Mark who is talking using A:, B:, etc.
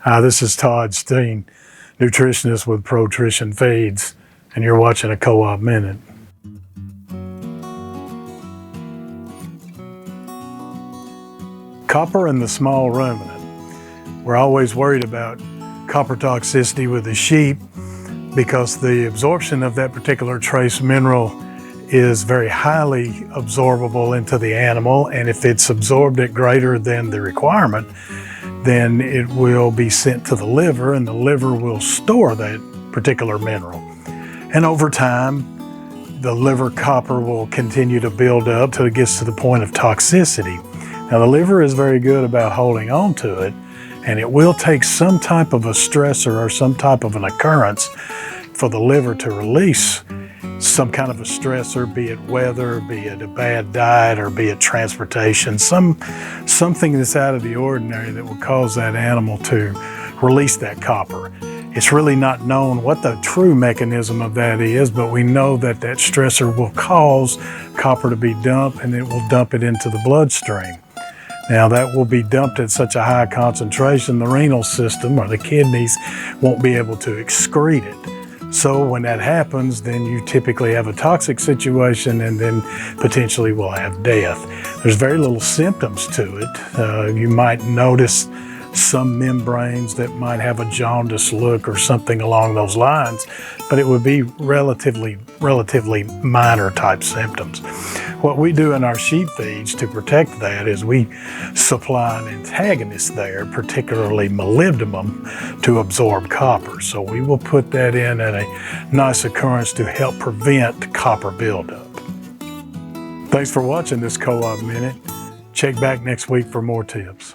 A: This is Todd Steen, nutritionist with Pro-Trition Feeds, and you're watching a Co-op Minute. Copper in the small ruminant. We're always worried about copper toxicity with the sheep because the absorption of that particular trace mineral is very highly absorbable into the animal, and if it's absorbed at greater than the requirement, then it will be sent to the liver, and the liver will store that particular mineral. And over time, the liver copper will continue to build up till it gets to the point of toxicity. Now, the liver is very good about holding on to it, and it will take some type of a stressor or some type of an occurrence for the liver to release some kind of a stressor, be it weather, be it a bad diet, or be it transportation, something that's out of the ordinary that will cause that animal to release that copper. It's really not known what the true mechanism of that is, but we know that that stressor will cause copper to be dumped, and it will dump it into the bloodstream. Now, that will be dumped at such a high concentration, the renal system or the kidneys won't be able to excrete it. So when that happens, then you typically have a toxic situation, and then potentially will have death. There's very little symptoms to it. You might notice some membranes that might have a jaundiced look or something along those lines, but it would be relatively minor type symptoms. What we do in our sheep feeds to protect that is we supply an antagonist there, particularly molybdenum, to absorb copper. So we will put that in at a nice occurrence to help prevent copper buildup. Thanks for watching this Co-op Minute. Check back next week for more tips.